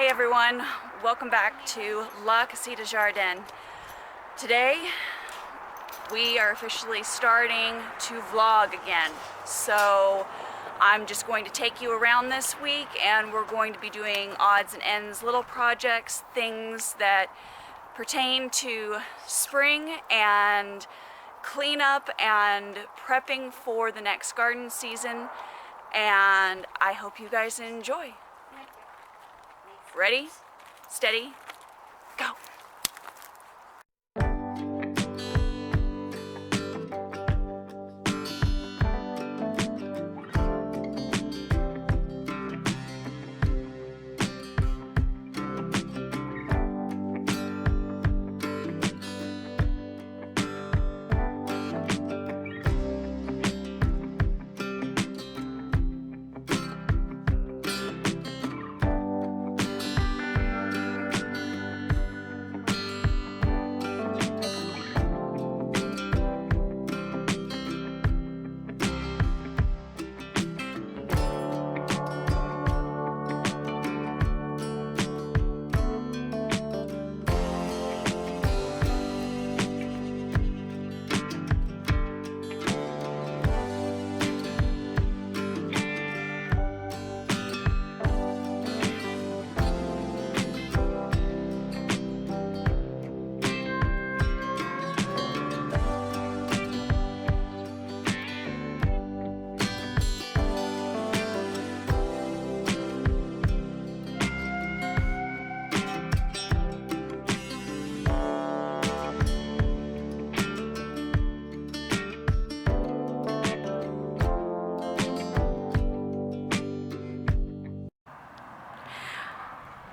everyone, welcome back to La Casita Jardin. Today we are officially starting to vlog again, so I'm just going to take you around this week and we're going to be doing odds and ends, little projects, things that pertain to spring and cleanup and prepping for the next garden season, and I hope you guys enjoy. Ready, steady, go.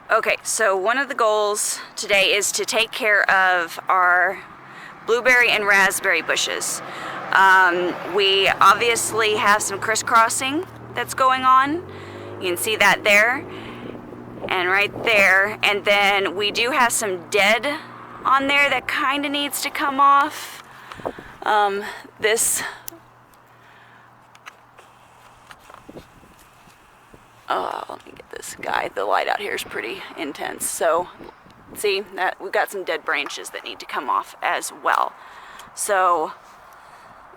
Okay, so one of the goals today is to take care of our blueberry and raspberry bushes. We obviously have some crisscrossing that's going on. You can see that there and right there. And then we do have some dead on there that kind of needs to come off. Let me get this guy. The light out here is pretty intense. So see that we've got some dead branches that need to come off as well. So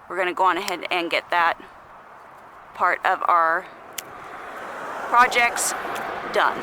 we're going to go on ahead and get that part of our projects done.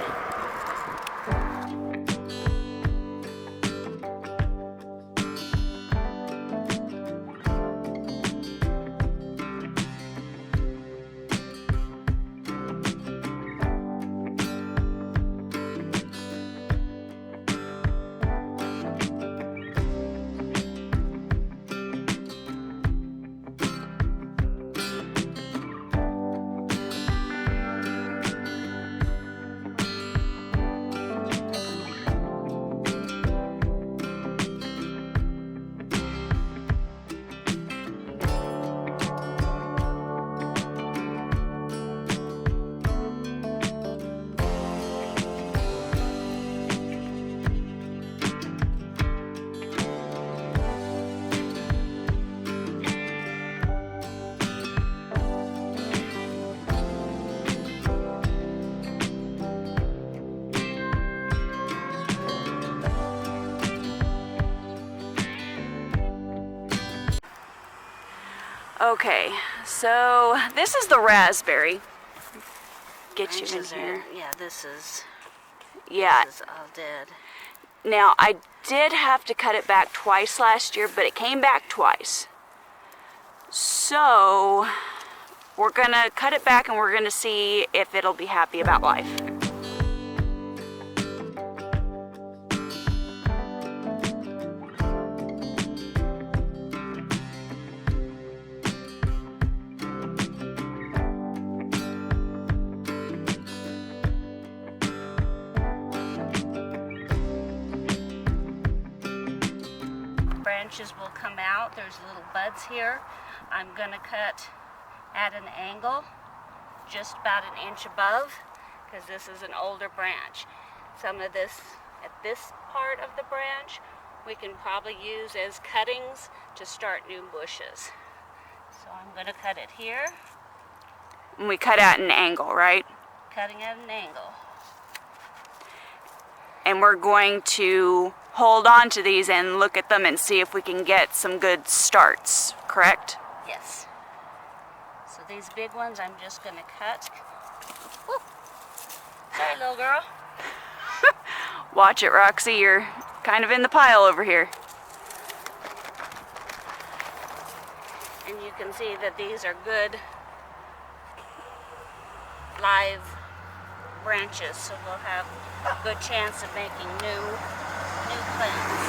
Okay, so this is the raspberry. Get you in here. Yeah, this is all dead. Now, I did have to cut it back twice last year, but it came back twice. So, we're gonna cut it back and we're gonna see if it'll be happy about life. Branches will come out. There's little buds here. I'm gonna cut at an angle, just about an inch above, because this is an older branch. Some of this, at this part of the branch, we can probably use as cuttings to start new bushes. So I'm gonna cut it here. And we cut at an angle, right? Cutting at an angle. and we're going to hold on to these and look at them and see if we can get some good starts, correct? Yes. So these big ones I'm just going to cut. Woo. Sorry, little girl. Watch it, Roxy, you're kind of in the pile over here. And you can see that these are good live branches, so we'll have a good chance of making new plants.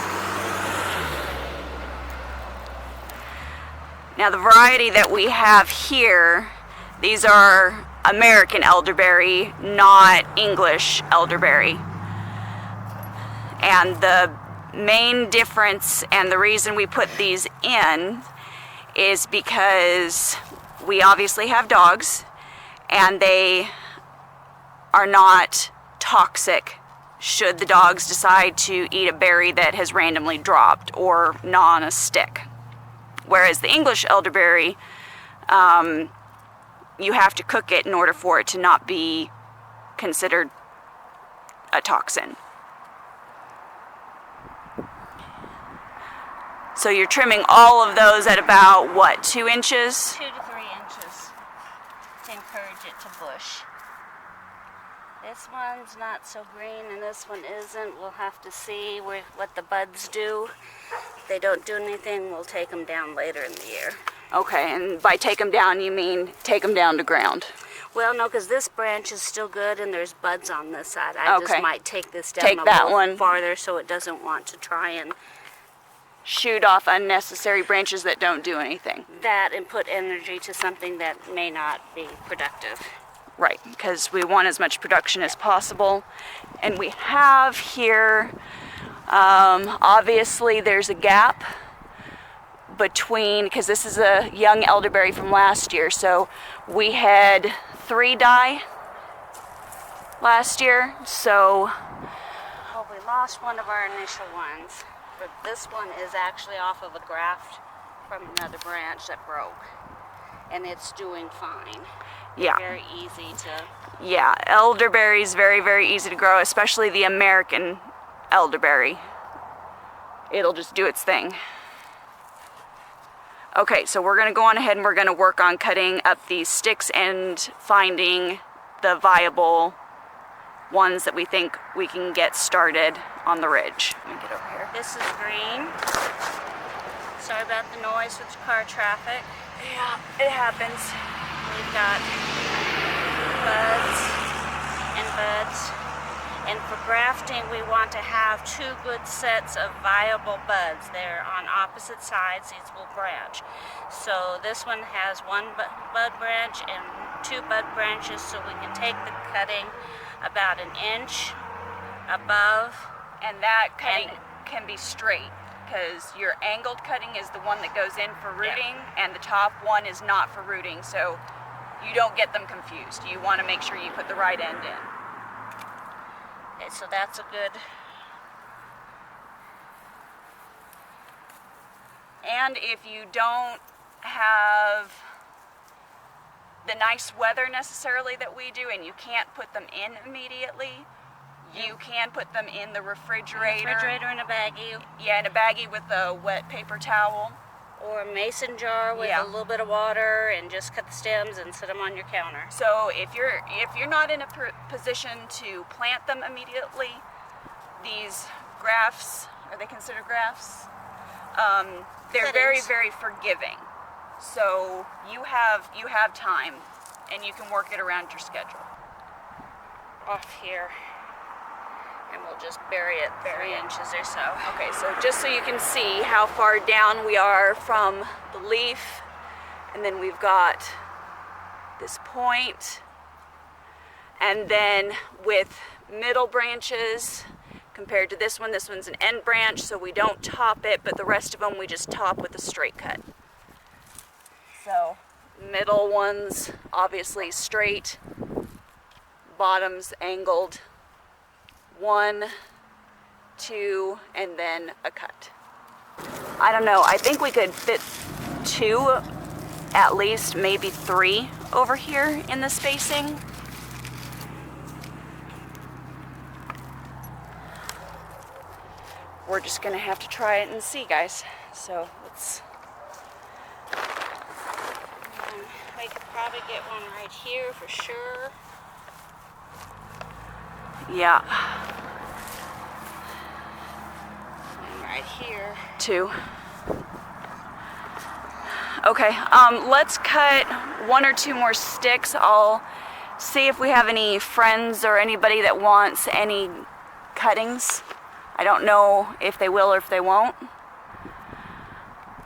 Now the variety that we have here, these are American elderberry, not English elderberry. And the main difference and the reason we put these in is because we obviously have dogs and they are not toxic should the dogs decide to eat a berry that has randomly dropped or gnaw on a stick. Whereas the English elderberry, you have to cook it in order for it to not be considered a toxin. So you're trimming all of those at about, what, 2 inches? 2 to 3 inches to encourage it to bush. This one's not so green and this one isn't. We'll have to see what the buds do. If they don't do anything, we'll take them down later in the year. Okay, and by take them down, you mean take them down to ground? Well, no, because this branch is still good and there's buds on this side. I just might take this down a little farther so it doesn't want to try and shoot off unnecessary branches that don't do anything. That and put energy to something that may not be productive. Right, because we want as much production as possible. And we have here, obviously there's a gap between, because this is a young elderberry from last year, so we had 3 die last year, so. Well, we lost one of our initial ones. But this one is actually off of a graft from another branch that broke. And it's doing fine. Yeah. Very easy to. Yeah, elderberry is very, very easy to grow, especially the American elderberry. It'll just do its thing. Okay, so we're going to go on ahead and we're going to work on cutting up these sticks and finding the viable ones that we think we can get started on the ridge. Let me get over here. This is green. Sorry about the noise with car traffic. Yeah, it happens. We've got buds and buds. And for grafting, we want to have 2 good sets of viable buds. They're on opposite sides. These will branch. So this one has 1 bud branch and 2 bud branches, so we can take the cutting about 1 inch above. And that cutting can be straight, because your angled cutting is the one that goes in for rooting, and the top one is not for rooting, so you don't get them confused. You want to make sure you put the right end in. Okay, so that's a good. And if you don't have the nice weather necessarily that we do, and you can't put them in immediately, you can put them in the refrigerator. In a baggie. Yeah, in a baggie with a wet paper towel. Or a mason jar with a little bit of water, and just cut the stems and set them on your counter. So if you're not in a position to plant them immediately, these grafts, are they considered grafts? They're very, very forgiving. So you have time, and you can work it around your schedule. Off here. And we'll just bury it 3 inches or so. Okay, so just so you can see how far down we are from the leaf, and then we've got this point, and then with middle branches compared to this one's an end branch, so we don't top it, but the rest of them we just top with a straight cut. So middle ones obviously straight, bottoms angled. 1, 2, and then a cut. I don't know, I think we could fit 2, at least, maybe 3 over here in the spacing. we're just gonna have to try it and see, guys. So let's. We could probably get one right here for sure. Yeah. And right here. 2. Okay, let's cut 1 or 2 more sticks. I'll see if we have any friends or anybody that wants any cuttings. I don't know if they will or if they won't,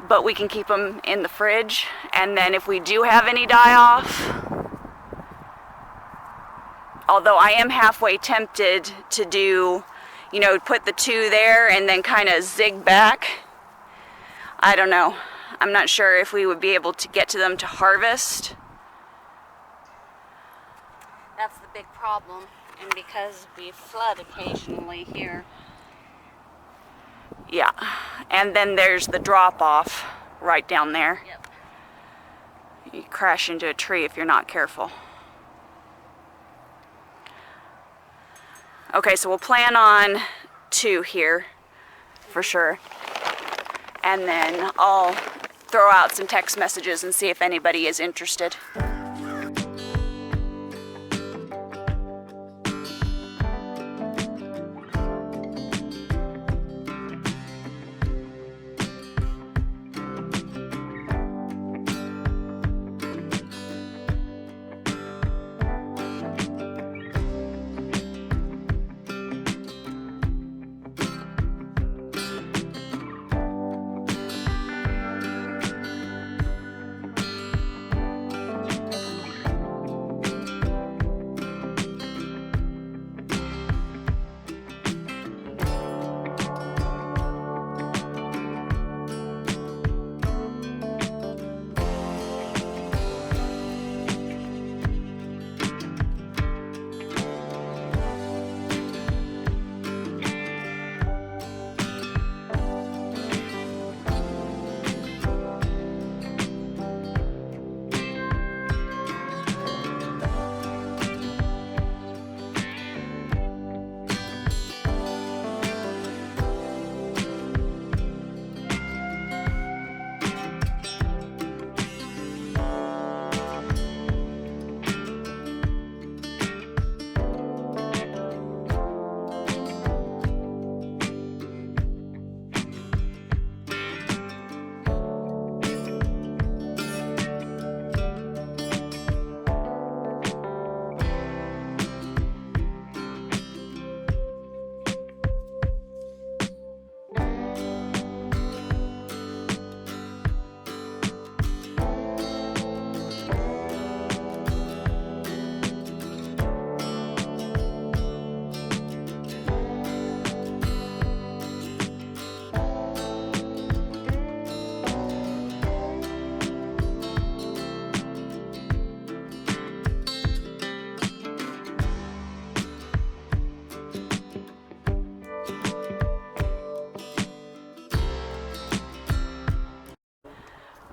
but we can keep them in the fridge, and then if we do have any die off, although I am halfway tempted to do, you know, put the 2 there and then kind of zig back. I don't know. I'm not sure if we would be able to get to them to harvest. That's the big problem, and because we flood occasionally here. Yeah, and then there's the drop off right down there. Yep. You crash into a tree if you're not careful. Okay, so we'll plan on 2 here for sure. And then I'll throw out some text messages and see if anybody is interested.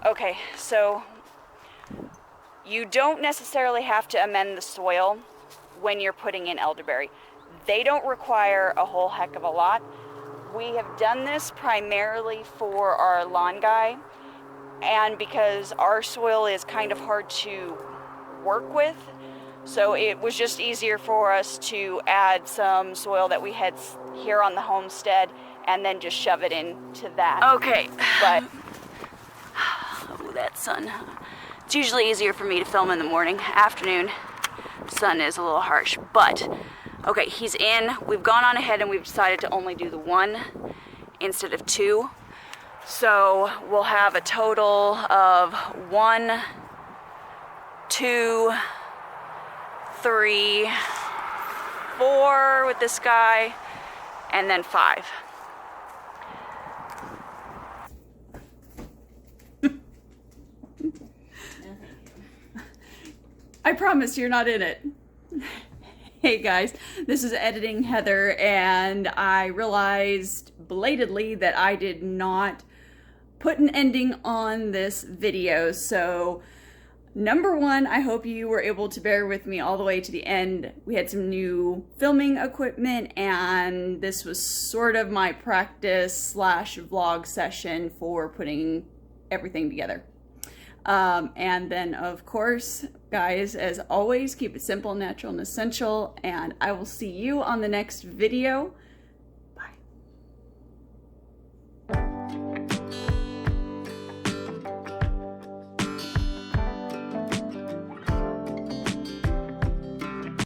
Okay, so you don't necessarily have to amend the soil when you're putting in elderberry. They don't require a whole heck of a lot. We have done this primarily for our lawn guy, and because our soil is kind of hard to work with, so it was just easier for us to add some soil that we had here on the homestead and then just shove it into that. Okay, but oh, that sun. It's usually easier for me to film in the morning. Afternoon, sun is a little harsh, but okay, he's in. We've gone on ahead and we've decided to only do the 1 instead of 2. So we'll have a total of 1, 2, 3, 4 with this guy, and then 5. I promise you're not in it. Hey guys, this is Editing Heather, and I realized belatedly that I did not put an ending on this video, so Number one, I hope you were able to bear with me all the way to the end. We had some new filming equipment, and this was sort of my practice slash vlog session for putting everything together. And then, of course, guys, as always, keep it simple, natural, and essential, and I will see you on the next video.